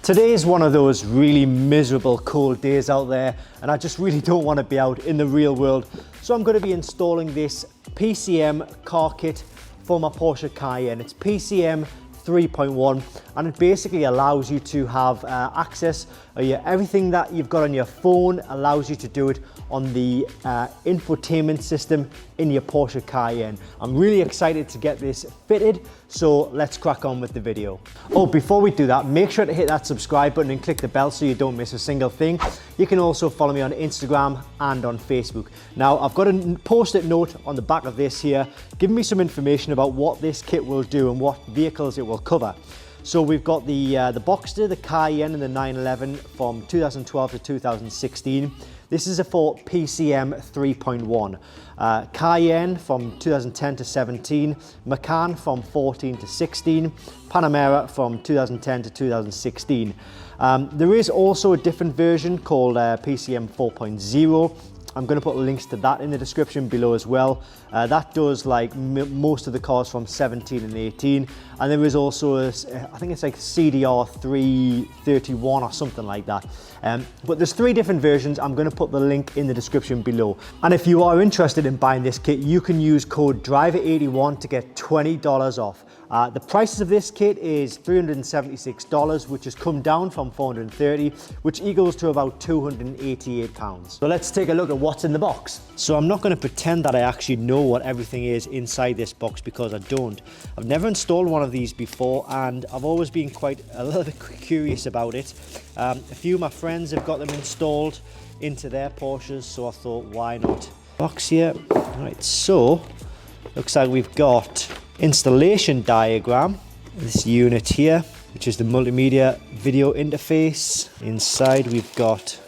Today is one of those really miserable cold days out there, and I just really don't want to be out in the real world. So I'm going to be installing this PCM car kit for my Porsche Cayenne. It's PCM 3.1 and it basically allows you to have access, everything that you've got on your phone allows you to do it on the infotainment system in your Porsche Cayenne. I'm really excited to get this fitted, so let's crack on with the video. Oh, before we do that, make sure to hit that subscribe button and click the bell so you don't miss a single thing. You can also follow me on Instagram and on Facebook. Now, I've got a post-it note on the back of this here, giving me some information about what this kit will do and what vehicles it will cover. So we've got the Boxster, the Cayenne and the 911 from 2012 to 2016. This is for PCM 3.1. Cayenne from 2010 to 17, Macan from 14 to 16, Panamera from 2010 to 2016. There is also a different version called PCM 4.0. I'm going to put links to that in the description below as well. That does like most of the cars from 17 and 18. And there is also, I think it's like CDR31 or something like that. But there's 3 different versions. I'm going to put the link in the description below. And if you are interested in buying this kit, you can use code DRIVER81 to get $20 off. The prices of this kit is $376, which has come down from $430, which equals to about £288. So let's take a look at what's in the box. So I'm not going to pretend that I actually know what everything is inside this box, because I don't. I've never installed one of these before and I've always been quite a little bit curious about it. A few of my friends have got them installed into their Porsches, so I thought, why not? Box here. Right, so looks like we've got installation diagram, this unit here, which is the multimedia video interface. Inside we've got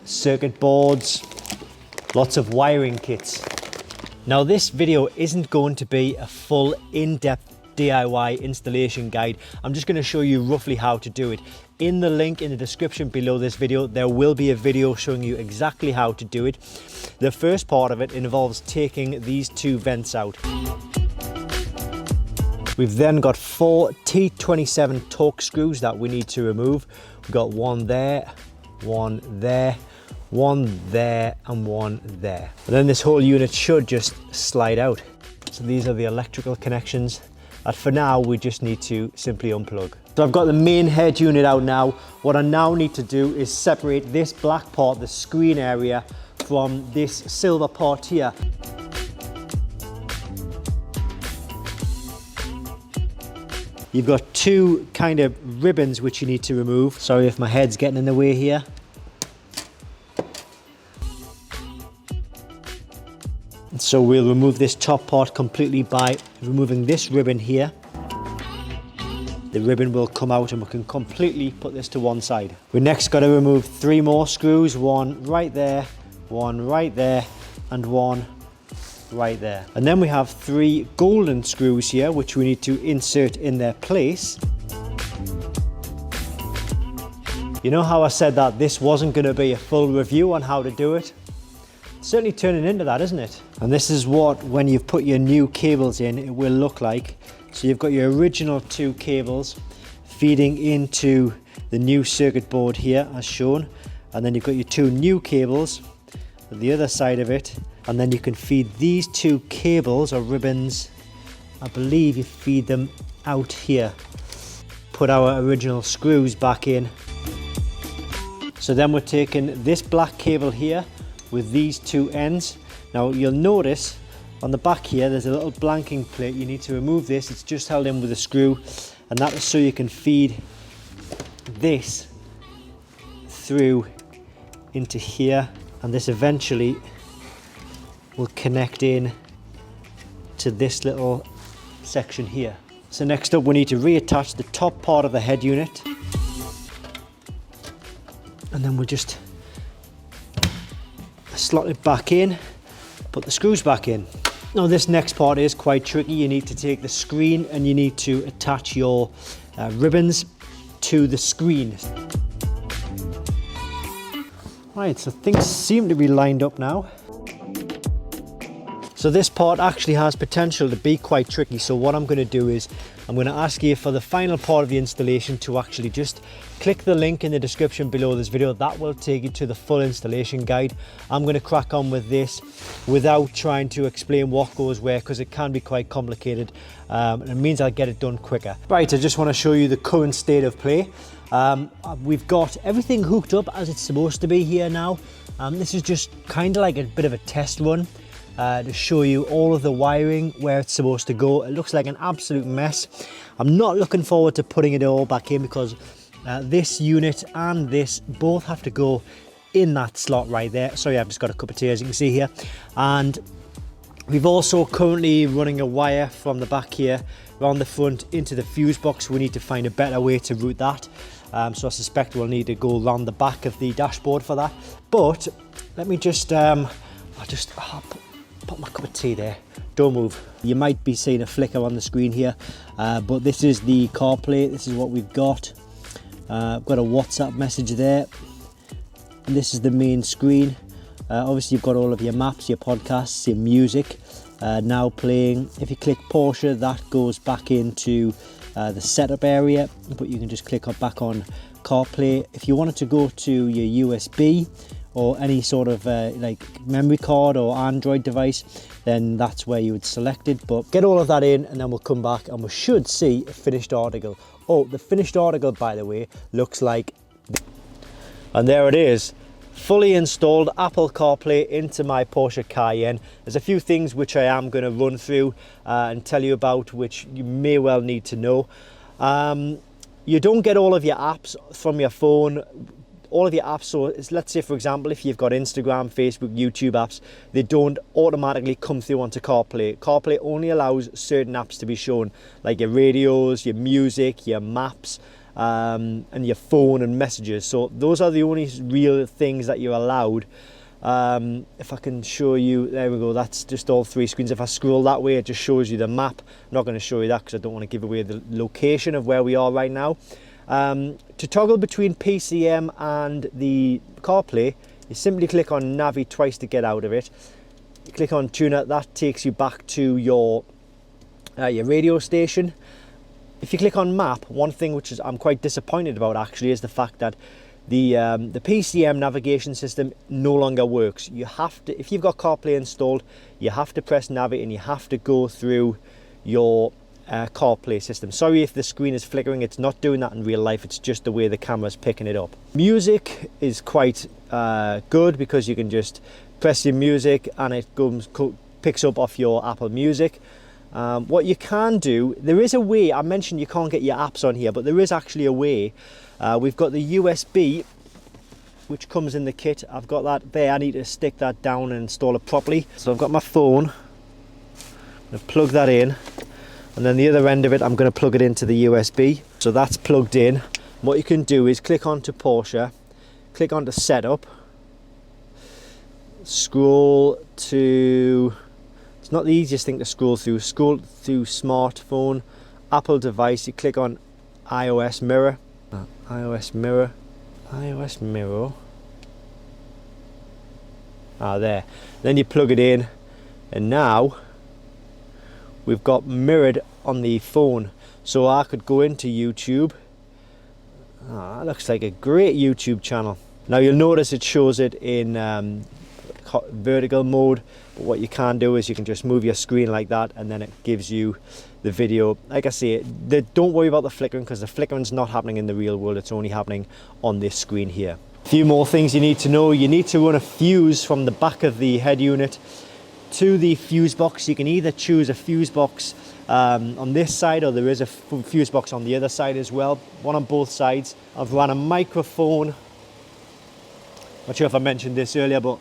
circuit boards, lots of wiring kits. Now this video isn't going to be a full in-depth DIY installation guide. I'm just going to show you roughly how to do it. In the link in the description below this video, there will be a video showing you exactly how to do it. The first part of it involves taking these 2 vents out. We've then got 4 T27 torque screws that we need to remove. We've got one there, one there, one there and one there. And then this whole unit should just slide out. So these are the electrical connections that for now we just need to simply unplug. So I've got the main head unit out now. What I now need to do is separate this black part, the screen area, from this silver part here. You've got 2 kind of ribbons which you need to remove. Sorry if my head's getting in the way here. And so we'll remove this top part completely by removing this ribbon here. The ribbon will come out and we can completely put this to one side. We next got to remove 3 more screws, one right there, one right there, and one right there. And then we have 3 golden screws here which we need to insert in their place. You know how I said that this wasn't going to be a full review on how to do it? It's certainly turning into that, isn't it? And this is what, when you've put your new cables in, it will look like. So you've got your original 2 cables feeding into the new circuit board here as shown, and then you've got your 2 new cables at the other side of it, and then you can feed these 2 cables or ribbons, I believe you feed them out here. Put our original screws back in. So then we're taking this black cable here with these 2 ends. Now you'll notice on the back here there's a little blanking plate. You need to remove this. It's just held in with a screw, and that is so you can feed this through into here, and this eventually will connect in to this little section here. So next up we need to reattach the top part of the head unit, and then we'll just slot it back in, put the screws back in. Now this next part is quite tricky. You need to take the screen and you need to attach your ribbons to the screen. Right, so things seem to be lined up now. So this part actually has potential to be quite tricky. So what I'm going to do is I'm going to ask you for the final part of the installation to actually just click the link in the description below this video. That will take you to the full installation guide. I'm going to crack on with this without trying to explain what goes where, because it can be quite complicated. And it means I'll get it done quicker. Right, I just want to show you the current state of play. We've got everything hooked up as it's supposed to be here now. This is just kind of like a bit of a test run to show you all of the wiring where it's supposed to go. It looks like an absolute mess. I'm not looking forward to putting it all back in, because this unit and this both have to go in that slot right there. Sorry, I've just got a cup of tea, as you can see here. And we've also currently running a wire from the back here around the front into the fuse box. We need to find a better way to route that. So I suspect we'll need to go around the back of the dashboard for that. But let me just, I'll put my cup of tea there. Don't move. You might be seeing a flicker on the screen here, but this is the CarPlay. This is what we've got. I've got a WhatsApp message there. And this is the main screen. Obviously you've got all of your maps, your podcasts, your music now playing. If you click Porsche, that goes back into the setup area, but you can just click back on CarPlay. If you wanted to go to your USB or any sort of like memory card or Android device, then that's where you would select it. But get all of that in, and then we'll come back and we should see a finished article. Oh, the finished article, by the way, looks like this. And there it is, fully installed Apple CarPlay into my Porsche Cayenne. There's a few things which I am going to run through and tell you about, which you may well need to know. You don't get all of your apps from your phone. All of your apps, so let's say for example, if you've got Instagram, Facebook, YouTube apps, they don't automatically come through onto CarPlay. CarPlay only allows certain apps to be shown, like your radios, your music, your maps, and your phone and messages. So those are the only real things that you're allowed. If I can show you, there we go, that's just all three screens. If I scroll that way, it just shows you the map. I'm not going to show you that because I don't want to give away the location of where we are right now. To toggle between PCM and the CarPlay, you simply click on Navi twice to get out of it. You click on Tuner, that takes you back to your radio station. If you click on Map, one thing which I'm quite disappointed about actually is the fact that the PCM navigation system no longer works. You have to, if you've got CarPlay installed, you have to press Navi and you have to go through your CarPlay system. Sorry if the screen is flickering, it's not doing that in real life, it's just the way the camera's picking it up. Music is quite good, because you can just press your music and it picks up off your Apple Music. What you can do, there is a way, I mentioned you can't get your apps on here, but there is actually a way. We've got the USB which comes in the kit. I've got that there. I need to stick that down and install it properly. So I've got my phone, I'm going to plug that in, and then the other end of it I'm going to plug it into the USB. So that's plugged in. What you can do is click onto Porsche, click onto setup, scroll to, it's not the easiest thing to scroll through smartphone, Apple device, you click on iOS mirror, there, then you plug it in, and now we've got mirrored on the phone. So I could go into YouTube. That looks like a great YouTube channel. Now you'll notice it shows it in vertical mode, but what you can do is you can just move your screen like that, and then it gives you the video. Like I say, don't worry about the flickering, because the flickering's not happening in the real world, it's only happening on this screen here. A few more things you need to know. You need to run a fuse from the back of the head unit to the fuse box. You can either choose a fuse box on this side, or there is a fuse box on the other side as well, one on both sides. I've run a microphone, not sure if I mentioned this earlier, but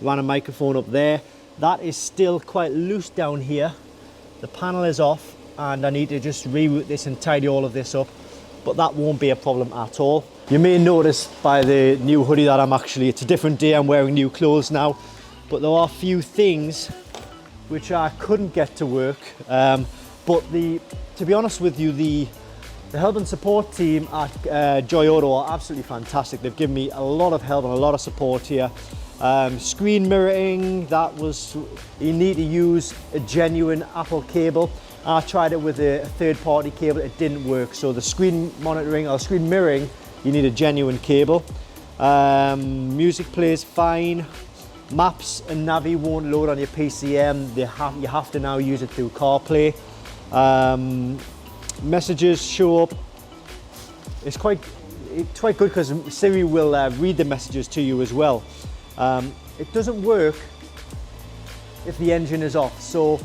ran a microphone up there. That is still quite loose down here. The panel is off and I need to just reroute this and tidy all of this up, but that won't be a problem at all. You may notice by the new hoodie that it's a different day, I'm wearing new clothes now, but there are a few things which I couldn't get to work. But to be honest with you, the help and support team at Joy Auto are absolutely fantastic. They've given me a lot of help and a lot of support here. Screen mirroring, you need to use a genuine Apple cable. I tried it with a third-party cable, it didn't work. So the screen monitoring or screen mirroring, you need a genuine cable. Music plays fine. Maps and Navi won't load on your PCM. You have to now use it through CarPlay. Messages show up. It's quite good because Siri will read the messages to you as well. It doesn't work if the engine is off. So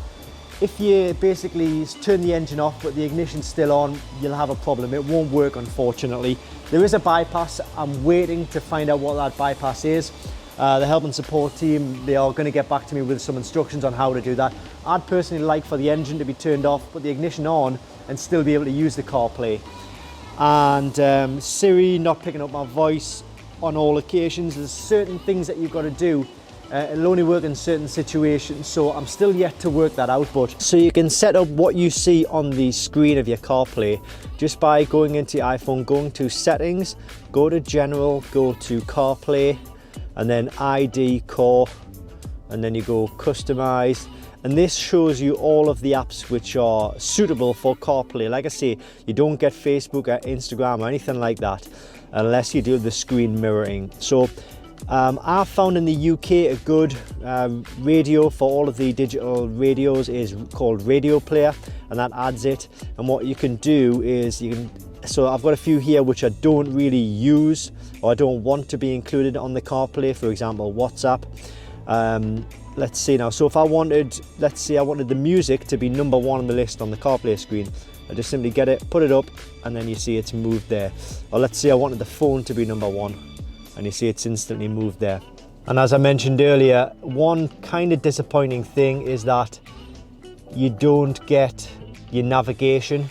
if you basically turn the engine off but the ignition's still on, you'll have a problem. It won't work, unfortunately. There is a bypass. I'm waiting to find out what that bypass is. The help and support team, they are going to get back to me with some instructions on how to do that. I'd personally like for the engine to be turned off, put the ignition on and still be able to use the CarPlay. And Siri not picking up my voice on all occasions. There's certain things that you've got to do. It'll only work in certain situations, so I'm still yet to work that out. But so you can set up what you see on the screen of your CarPlay just by going into your iPhone, going to settings, go to general, go to CarPlay, and then ID Core, and then you go customize, and this shows you all of the apps which are suitable for CarPlay. Like I say, you don't get Facebook or Instagram or anything like that unless you do the screen mirroring. So I've found in the UK a good radio for all of the digital radios is called Radio Player, and that adds it. And what you can do is so I've got a few here which I don't really use or I don't want to be included on the CarPlay, for example WhatsApp. Let's see now, so if let's say I wanted the music to be number 1 on the list on the CarPlay screen, I just simply get it, put it up, and then you see it's moved there. Or let's say I wanted the phone to be number 1, and you see it's instantly moved there. And as I mentioned earlier, one kind of disappointing thing is that you don't get your navigation.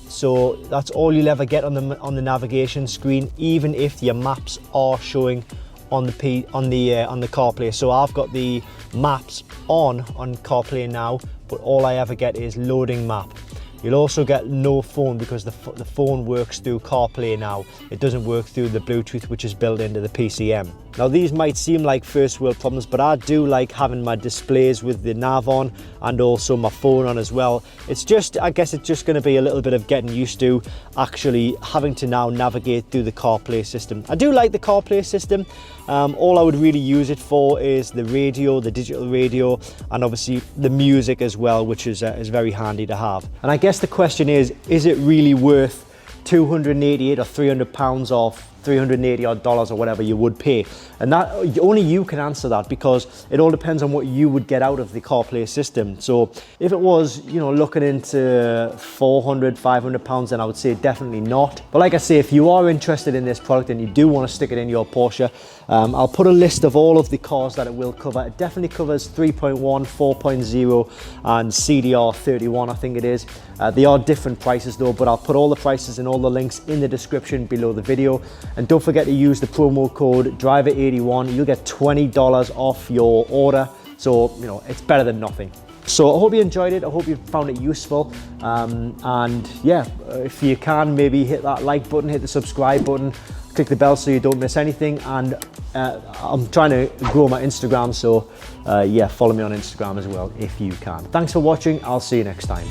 So that's all you'll ever get on the navigation screen, even if your maps are showing on the CarPlay. So I've got the maps on CarPlay now, but all I ever get is loading map. You'll also get no phone because the phone works through CarPlay now. It doesn't work through the Bluetooth which is built into the PCM. Now these might seem like first world problems, but I do like having my displays with the nav on and also my phone on as well. It's just, I guess it's just going to be a little bit of getting used to actually having to now navigate through the CarPlay system. I do like the CarPlay system. All I would really use it for is the radio, the digital radio, and obviously the music as well, which is very handy to have. And I guess the question is it really worth 288 or 300 pounds off $380 odd or whatever you would pay? And that only you can answer that, because it all depends on what you would get out of the CarPlay system. So if it was, you know, looking into 400, 500 pounds, then I would say definitely not. But like I say, if you are interested in this product and you do want to stick it in your Porsche, I'll put a list of all of the cars that it will cover. It definitely covers 3.1, 4.0 and CDR31, I think it is. They are different prices though, but I'll put all the prices and all the links in the description below the video. And don't forget to use the promo code driver81. You'll get $20 off your order. So, you know, it's better than nothing. So I hope you enjoyed it. I hope you found it useful. And yeah, if you can, maybe hit that like button, hit the subscribe button, click the bell so you don't miss anything. And I'm trying to grow my Instagram. So yeah, follow me on Instagram as well if you can. Thanks for watching. I'll see you next time.